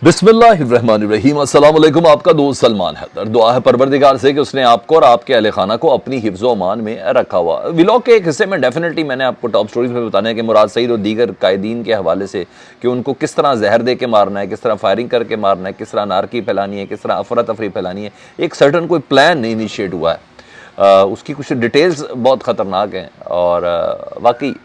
बिस्मिल्लाहिर्रहमानिर्रहीम। अस्सलाम वालेकुम। आपका दोस्त सलमान हैदर। दुआ है परवरदिगार से कि उसने आपको और आपके अहले खाना को अपनी हिफ्ज़ अमान में रखा हुआ। व्लॉग के एक हिस्से में डेफिनेटली मैंने आपको टॉप स्टोरीज में बताना है कि मुराद सईद और दीगर कायदीन के हवाले से कि उनको किस तरह जहर दे के मारना है, किस तरह फायरिंग करके मारना है, किस तरह नारकी फैलानी है, किस तरह अफरा तफरी फैलानी है। एक सर्टन कोई प्लान इनिशिएट हुआ है। उसकी कुछ डिटेल्स बहुत ख़तरनाक हैं और वाकई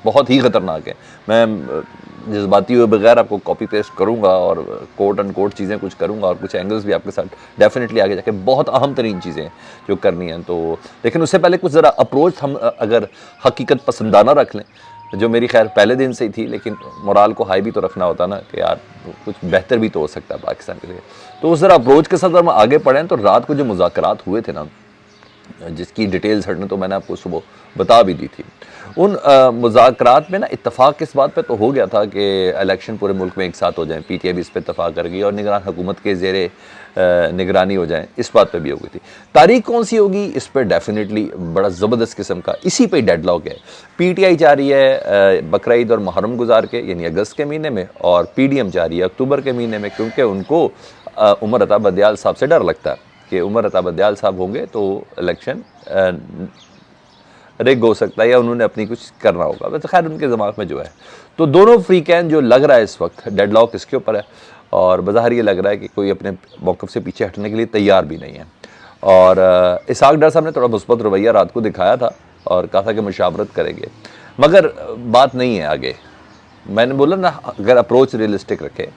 बहुत ही ख़तरनाक है। मैं जज्बाती हुए बगैर आपको कॉपी पेस्ट करूंगा और कोट एंड कोट चीज़ें कुछ करूंगा और कुछ एंगल्स भी आपके साथ डेफिनेटली आगे जाके बहुत अहम तरीन चीज़ें जो करनी हैं। तो लेकिन उससे पहले कुछ ज़रा अप्रोच हम अगर हकीकत पसंदाना रख लें, जो मेरी खैर पहले दिन से ही थी, लेकिन मोराल को हाई भी तो रखना होता ना कि यार कुछ बेहतर भी तो हो सकता है पाकिस्तान के लिए। तो उस ज़रा अप्रोच के साथ अगर हम आगे बढ़ें तो रात को जो मुज़ाकरात हुए थे ना, जिसकी डिटेल्स हटने तो मैंने आपको सुबह बता भी दी थी, उन मुज़ाकरात में ना इत्तफाक इस बात पे तो हो गया था कि इलेक्शन पूरे मुल्क में एक साथ हो जाएं। पीटीआई भी इस पर इत्तफाक कर गई और निगरान हुकूमत के ज़ेरे निगरानी हो जाएं, इस बात पे भी हो गई थी। तारीख कौन सी होगी इस पर डेफिनेटली बड़ा ज़बरदस्त किस्म का इसी पे डेडलॉक है। पीटीआई चाह रही है बकरा ईद और मुहर्रम गुजार के यानी अगस्त के महीने में, और पीडीएम चाह रही है अक्टूबर के महीने में, क्योंकि उनको उमर अता बंदियाल साहब से डर लगता है कि उमर अता बंदियाल साहब होंगे तो इलेक्शन रिग हो सकता है या उन्होंने अपनी कुछ करना होगा। वैसे खैर उनके दिमाग में जो है, तो दोनों फ्री कैन जो लग रहा है इस वक्त डेडलॉक इसके ऊपर है और बज़ाहिर ये लग रहा है कि कोई अपने मौक़िफ़ से पीछे हटने के लिए तैयार भी नहीं है। और इसहाक डर साहब ने थोड़ा मुस्बत रवैया रात को दिखाया था और कहा था कि मुशावरत करेंगे, मगर बात नहीं है आगे। मैंने बोला ना, अगर अप्रोच रियलिस्टिक रखे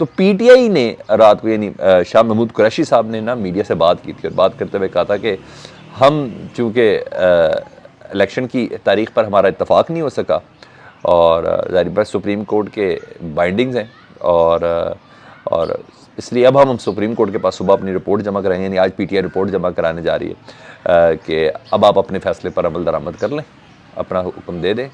तो पीटीआई ने रात को यानी शाह महमूद कुरैशी साहब ने ना मीडिया से बात की थी और बात करते हुए कहा था कि हम चूँकि इलेक्शन की तारीख पर हमारा इत्तफाक नहीं हो सका और ज़ाहिर बात सुप्रीम कोर्ट के बाइंडिंग्स हैं और इसलिए अब हम सुप्रीम कोर्ट के पास सुबह अपनी रिपोर्ट जमा कराएंगे, यानी आज पीटीआई रिपोर्ट जमा कराने जा रही है कि अब आप अपने फैसले पर अमल दरामद कर लें, अपना हुक्म दे दें।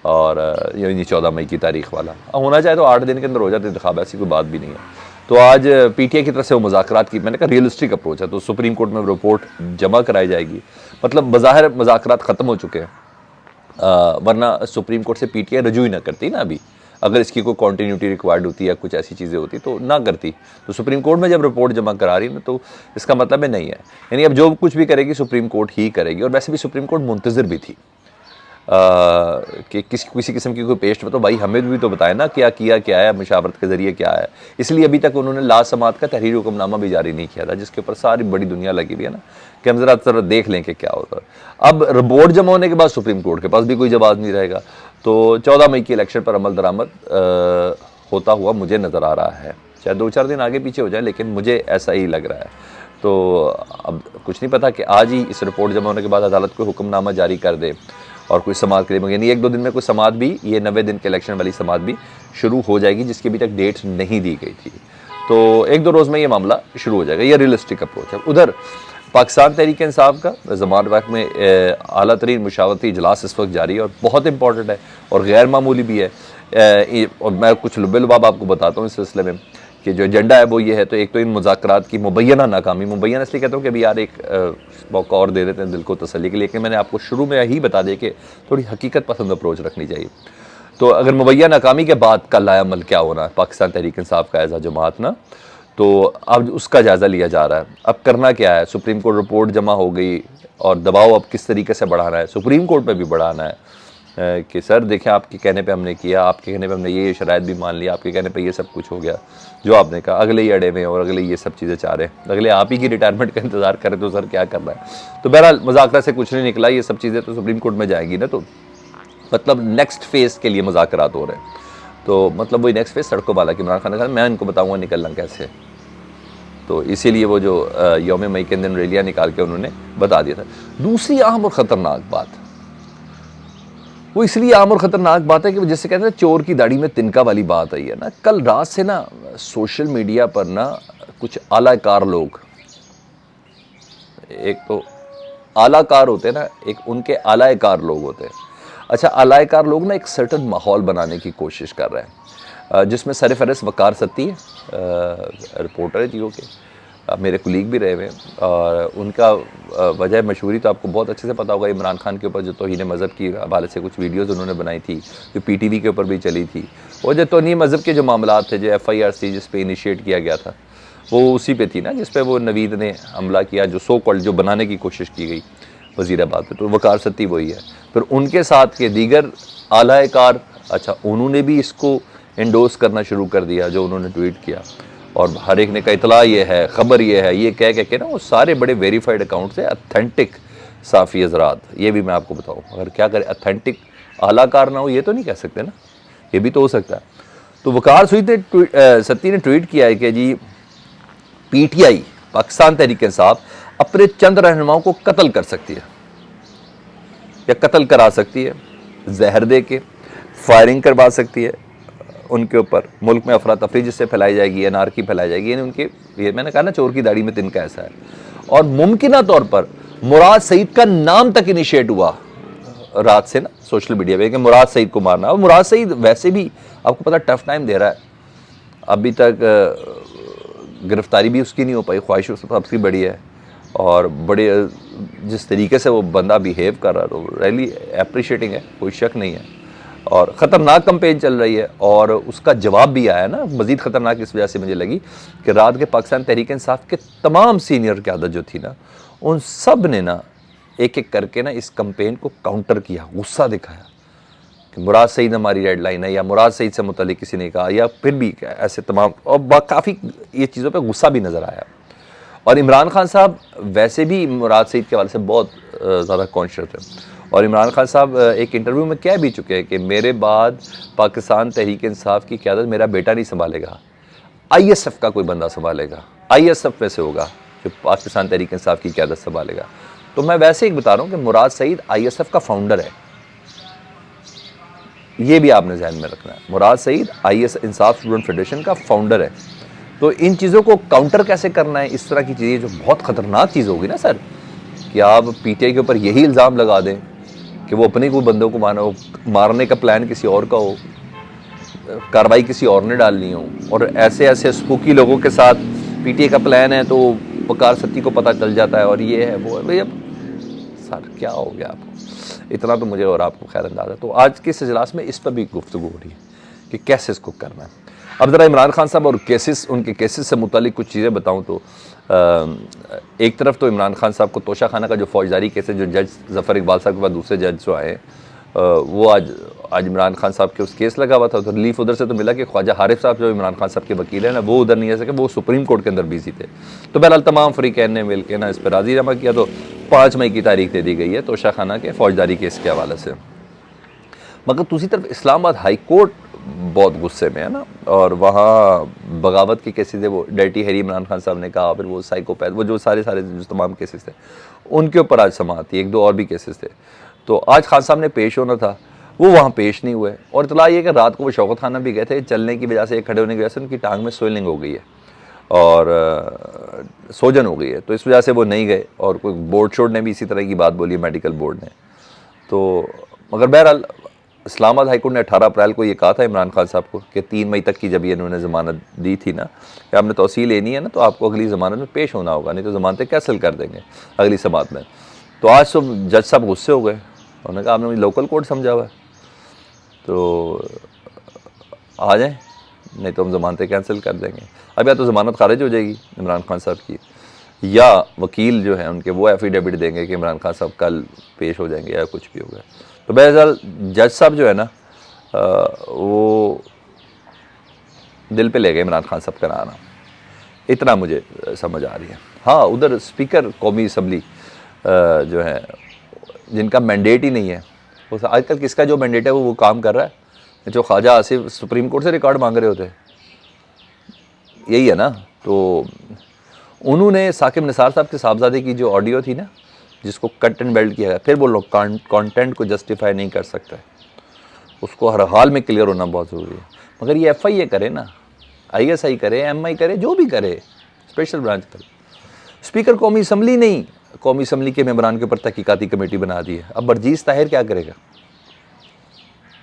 और यानी 14 मई की तारीख वाला होना चाहे तो 8 दिन के अंदर हो जाते इंतखाब, ऐसी कोई बात भी नहीं है। तो आज पीटीआई की तरफ से वो मुज़ाकरात की, मैंने कहा रियलिस्टिक अप्रोच है, तो सुप्रीम कोर्ट में रिपोर्ट जमा कराई जाएगी। मतलब बज़ाहिर मुज़ाकरात ख़त्म हो चुके हैं, वरना सुप्रीम कोर्ट से पीटीआई रजू ही ना करती ना। अभी अगर इसकी कोई कॉन्टीन्यूटी रिक्वायर्ड होती या कुछ ऐसी चीज़ें होती तो ना करती। तो सुप्रीम कोर्ट में जब रिपोर्ट जमा करा रही है ना, तो इसका मतलब है नहीं है, यानी अब जो कुछ भी करेगी सुप्रीम कोर्ट ही करेगी। और वैसे भी सुप्रीम कोर्ट मुंतज़िर भी थी कि किसी किस्म की कोई पेस्ट तो भाई हमें भी तो बताए ना क्या किया, क्या है मुशावरत के ज़रिए क्या है। इसलिए अभी तक उन्होंने ला समात का तहरीरी हुक्मनामा भी जारी नहीं किया था, जिसके ऊपर सारी बड़ी दुनिया लगी हुई है ना कि हम ज़रा देख लें कि क्या होता है। अब रिपोर्ट जमा होने के बाद सुप्रीम कोर्ट के पास भी कोई जवाब नहीं रहेगा, तो 14 मई की इलेक्शन पर अमल दरामद होता हुआ मुझे नज़र आ रहा है। शायद 2-4 दिन आगे पीछे हो जाए, लेकिन मुझे ऐसा ही लग रहा है। तो अब कुछ नहीं पता कि आज ही इस रिपोर्ट जमा होने के बाद अदालत को हुक्मनामा जारी कर दे और कोई समात करीब, यानी 1-2 दिन में कोई समात भी, ये 90 दिन के इलेक्शन वाली समात भी शुरू हो जाएगी, जिसकी अभी तक डेट नहीं दी गई थी। तो 1-2 रोज़ में ये मामला शुरू हो जाएगा। ये रियलिस्टिक अप्रोच है। उधर पाकिस्तान तहरीक इंसाफ का ज़मान वक्त में आला तरीन मुशावरती इजलास इस वक्त जारी है और बहुत इंपॉर्टेंट है और गैर मामूली भी है। और मैं कुछ लुबे लुबाब आपको बताता हूँ इस सिलसिले में कि जो एजेंडा है वो ये है। तो एक तो इन मुज़ाकरात की मुबैना नाकामी, मुबैना इसलिए कहता हूँ कि अभी यार एक मौका और दे देते हैं दिल को तसल्ली के लिए, लेकिन मैंने आपको शुरू में यही बता दें कि थोड़ी हकीकत पसंद अप्रोच रखनी चाहिए। तो अगर मुबैना नाकामी के बाद का लायामल क्या होना है पाकिस्तान तहरीक इंसाफ का एज़ अ जमात ना, तो अब उसका जायज़ा लिया जा रहा है। अब करना क्या है, सुप्रीम कोर्ट रिपोर्ट जमा हो गई और दबाव अब किस तरीके से बढ़ाना है, सुप्रीम कोर्ट पे भी बढ़ाना है कि सर देखें आपके कहने पे हमने किया, आपके कहने पे हमने ये शराइत भी मान लिया, आपके कहने पे ये सब कुछ हो गया जो आपने कहा। अगले ही अड़े में और अगले ये सब चीज़ें चाह रहे हैं, अगले आप ही की रिटायरमेंट का इंतज़ार करें, तो सर क्या करना है। तो बहरहाल मुज़ाकरा से कुछ नहीं निकला, ये सब चीज़ें तो सुप्रीम कोर्ट में जाएंगी ना, तो मतलब नेक्स्ट फेज़ के लिए मुज़ाकरात हो रहे हैं। तो मतलब वही नेक्स्ट फेज़ सड़कों वाला कि इमरान खान ने कहा मैं इनको बताऊँगा निकलना कैसे। तो इसीलिए वो जो यौम मई के दिन रैलियाँ निकाल के उन्होंने बता दिया था। दूसरी अहम और ख़तरनाक बात, वो इसलिए आम और ख़तरनाक बात है कि जैसे कहते हैं चोर की दाढ़ी में तिनका वाली बात आई है ना। कल रात से ना सोशल मीडिया पर ना कुछ आलाकार लोग, एक तो आलाकार होते हैं ना, एक उनके आलाकार लोग होते हैं। अच्छा, आलाकार लोग ना एक सर्टन माहौल बनाने की कोशिश कर रहे हैं जिसमें सरफहरिस्त वकार सत्ती है, रिपोर्टर है जियो के, मेरे कुलीग भी रहे हुए हैं, और उनका वजह मशहूरी तो आपको बहुत अच्छे से पता होगा। इमरान खान के ऊपर जो तौहीन मज़हब की हवाले से कुछ वीडियोज़ उन्होंने बनाई थी, जो PTV के ऊपर भी चली थी, वो जो तौहीन मज़हब के जो मामला थे, जो FIR थी जिस पे इनिशिएट किया गया था, वो उसी पे थी ना, जिस पे वो नवीद ने हमला किया, जो सो कॉल्ड जो बनाने की कोशिश की गई वज़ीराबाद पे। तो वकार सत्ती वही है। फिर उनके साथ के दीगर आलाकार, अच्छा, उन्होंने भी इसको एंडोर्स करना शुरू कर दिया, जो उन्होंने ट्वीट किया, और हर एक ने कहा इतला ये है, ख़बर ये है, ये कह के ना वो सारे बड़े वेरीफाइड अकाउंट से अथेंटिक साफ़ी हज़रात। ये भी मैं आपको बताऊँ, अगर क्या करें, अथेंटिक आलाकार ना हो ये तो नहीं कह सकते ना, ये भी तो हो सकता है। तो वकार सत्ती ने ट्वीट किया है कि जी PTI पाकिस्तान तहरीक इंसाफ अपने चंद रहनुमाओं को कत्ल कर सकती है या कत्ल करा सकती है, जहर दे के फायरिंग करवा सकती है उनके ऊपर, मुल्क में अफरा तफरी जिससे फैलाई जाएगी, अनारकी फैलाई जाएगी। यानी उनके, ये मैंने कहा ना, चोर की दाढ़ी में तिनका ऐसा है। और मुमकिन तौर पर मुराद सईद का नाम तक इनिशिएट हुआ रात से ना सोशल मीडिया पे कि मुराद सईद को मारना। और मुराद सईद वैसे भी आपको पता टफ टाइम दे रहा है, अभी तक गिरफ्तारी भी उसकी नहीं हो पाई, ख्वाहिश सबकी बड़ी है, और बड़े जिस तरीके से वो बंदा बिहेव कर रहा है तो रियली अप्रिशिएटिंग है, कोई शक नहीं है। और ख़तरनाक कंपेन चल रही है, और उसका जवाब भी आया ना, मज़ीद ख़तरनाक इस वजह से मुझे लगी कि रात के पाकिस्तान तहरीक इंसाफ के तमाम सीनियर क़यादत जो थी ना, उन सब ने ना एक एक करके ना इस कंपेन को काउंटर किया, गुस्सा दिखाया कि मुराद सईद हमारी रेड लाइन है, या मुराद सईद से मुतालिक किसी ने कहा, या फिर भी ऐसे तमाम, और काफ़ी ये चीज़ों पे गुस्सा भी नज़र आया। और इमरान खान साहब वैसे भी मुराद सईद के हवाले से बहुत ज़्यादा कॉन्शियस थे, और इमरान खान साहब एक इंटरव्यू में कह भी चुके हैं कि मेरे बाद पाकिस्तान तहरीक इंसाफ की क़यादत मेरा बेटा नहीं संभालेगा, ISF का कोई बंदा संभालेगा, ISF में से होगा जो पाकिस्तान तहरीक इंसाफ की क़यादत संभालेगा। तो मैं वैसे ही बता रहा हूँ कि मुराद सईद ISF का फाउंडर है, ये भी आपने ध्यान में रखना है। मुराद सईद इंसाफ स्टूडेंट फेडरेशन का फाउंडर है। तो इन चीज़ों को काउंटर कैसे करना है, इस तरह की चीज़ें जो बहुत ख़तरनाक चीज़ होगी ना सर, कि आप PTI के ऊपर यही इल्ज़ाम लगा दें कि वो अपने कोई बंदों को मारने का प्लान किसी और का हो, कार्रवाई किसी और ने डालनी हो, और ऐसे ऐसे स्पूकी लोगों के साथ PTI का प्लान है तो वकार सत्ती को पता चल जाता है, और ये है वो है। भैया सर क्या हो गया आपको, इतना तो मुझे और आपको खैर अंदाज़ा। तो आज के इस इजलास में इस पर भी गुफ्तगू हो रही है कि कैसे इसको करना है। अब ज़रा इमरान खान साहब और केसेस, उनके केसेस से मुतालिक कुछ चीज़ें बताऊं तो एक तरफ तो इमरान खान साहब को तोशा खाना का जो फौजदारी केस है, जो जज ज़फ़र इकबाल साहब के बाद दूसरे जज जो आए, वो आज इमरान खान साहब के उस केस लगा हुआ था, तो रिलीफ उधर से तो मिला कि ख्वाजा हारिफ साहब जो इमरान खान साहब के वकील हैं ना, वो उधर नहीं आ सके, वो सुप्रीम कोर्ट के अंदर बिजी थे। तो बहरहाल तमाम फ़रीक़ैन ने मिल के ना इस पर राज़ीनामा किया, तो 5 मई की तारीख दे दी गई है तोशा खाना के फौजदारी केस के हवाले से। मगर दूसरी तरफ इस्लामाबाद हाई कोर्ट बहुत गुस्से में है ना, और वहाँ बगावत के केसेस है, वो डर्टी हैरी इमरान खान साहब ने कहा, फिर वो साइकोपैथ, वो जो सारे जो तमाम केसेस थे उनके ऊपर आज समाअत थी, 1-2 और भी केसेस थे। तो आज खान साहब ने पेश होना था, वो वहाँ पेश नहीं हुए। और इतला ये कि रात को वो शौकत खाना भी गए थे, चलने की वजह से, खड़े होने की वजह से उनकी टांग में स्वेलिंग हो गई है और सोजन हो गई है, तो इस वजह से वो नहीं गए। और कोई बोर्ड ने भी इसी तरह की बात बोली, मेडिकल बोर्ड ने। तो मगर बहरहाल इस्लामाबाद हाईकोर्ट ने 18 अप्रैल को ये कहा था इमरान खान साहब को कि 3 मई तक की जब ये इन्होंने ज़मानत दी थी ना, कि आपने तौसील लेनी है ना, तो आपको अगली ज़मानत में पेश होना होगा, नहीं तो ज़मानतें कैंसिल कर देंगे अगली समात में। तो आज तो जज साहब गुस्से हो गए, उन्होंने कहा आपने मुझे लोकल कोर्ट समझा हुआ है, तो आ जाएँ, नहीं तो हम ज़मानतें कैंसिल कर देंगे। अब या तो ज़मानत खारिज हो जाएगी इमरान खान साहब की, या वकील जो हैं उनके वो एफिडेविट देंगे कि इमरान खान साहब कल पेश हो जाएंगे, या कुछ भी होगा। तो बहरहाल जज साहब जो है ना, वो दिल पे ले गए इमरान खान साहब का नाना, इतना मुझे समझ आ रही है। हाँ, उधर स्पीकर कौमी असम्बली जो है, जिनका मैंडेट ही नहीं है, वो आजकल किसका जो मैंडेट है वो काम कर रहा है, जो ख्वाजा आसिफ सुप्रीम कोर्ट से रिकॉर्ड मांग रहे होते, यही है ना। तो उन्होंने साकिब निसार साहब के साहबजादे की जो ऑडियो थी ना, जिसको कट एंड बेल्ट किया गया, फिर बोल लो कंटेंट को जस्टिफाई नहीं कर सकता है, उसको हर हाल में क्लियर होना बहुत ज़रूरी है। मगर ये FIA करे ना, ISI करे, MI करे, जो भी करे, स्पेशल ब्रांच करे। स्पीकर कौमी असम्बली नहीं, कौमी असम्बली के मेंबरान के ऊपर तहकीकाती कमेटी बना दी है। अब बर्जीस ताहिर क्या करेगा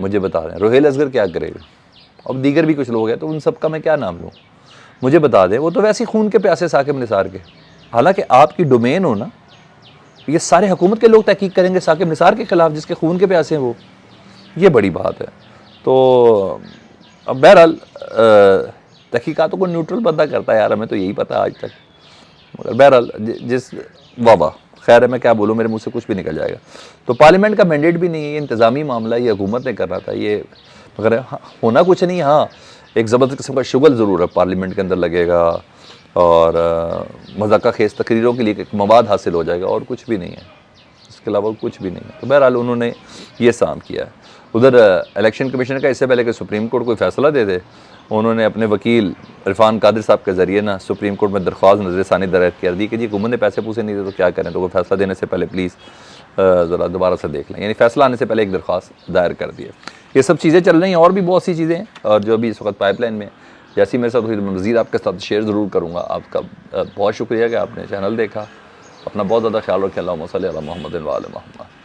मुझे बता दें, रोहेल असगर क्या करेगा, अब दीगर भी कुछ लोग हैं, तो उन सब का मैं क्या नाम लूँ। मुझे बता दें, वो तो वैसे ही खून के प्यासे साकिब निसार के, हालांकि आपकी डोमेन हो ना, ये सारे हुकूमत के लोग तहकीक करेंगे साकिब निसार के खिलाफ जिसके खून के प्यासे हैं वो, ये बड़ी बात है। तो अब बहरहाल तहकीकातों को न्यूट्रल बंदा करता है यार, हमें तो यही पता है आज तक, मगर बहरहाल जिस वाह खैर है, मैं क्या बोलूँ, मेरे मुंह से कुछ भी निकल जाएगा। तो पार्लियामेंट का मैंडेट भी नहीं है, ये इंतज़ामी मामला ये हुकूमत ने करना था, ये मगर होना कुछ नहीं। हाँ, एक ज़बरदस्त किस्म का शुगल ज़रूर है पार्लियामेंट के अंदर लगेगा और मज़ाक़ा खेज़ तकरीरों के लिए एक मवाद हासिल हो जाएगा, और कुछ भी नहीं है, इसके अलावा कुछ भी नहीं है। तो बहरहाल उन्होंने ये काम किया है। उधर इलेक्शन कमीशन का इससे पहले कि सुप्रीम कोर्ट कोई फ़ैसला दे दे, उन्होंने अपने वकील इरफान कादिर साहब के ज़रिए ना सुप्रीम कोर्ट में दरख्वास्त नज़रसानी दायर कर दी कि जी हुकूमत ने पैसे पूसे नहीं दे तो क्या करें, तो वो फैसला देने से पहले प्लीज़ ज़रा दोबारा से देख लें, यानी फ़ैसला आने से पहले एक दरख्वास्त दायर कर दी है। ये सब चीज़ें चल रही हैं, और भी बहुत सी चीज़ें हैं और जो अभी इस वक्त पाइपलाइन में, जैसी मेरे साथ हुई मैं मज़ीद आपके साथ शेयर ज़रूर करूँगा। आपका बहुत शुक्रिया कि आपने चैनल देखा। अपना बहुत ज़्यादा ख्याल रखें। अल्लाहुम्मा सल्ली अला मुहम्मद व आले मुहम्मद।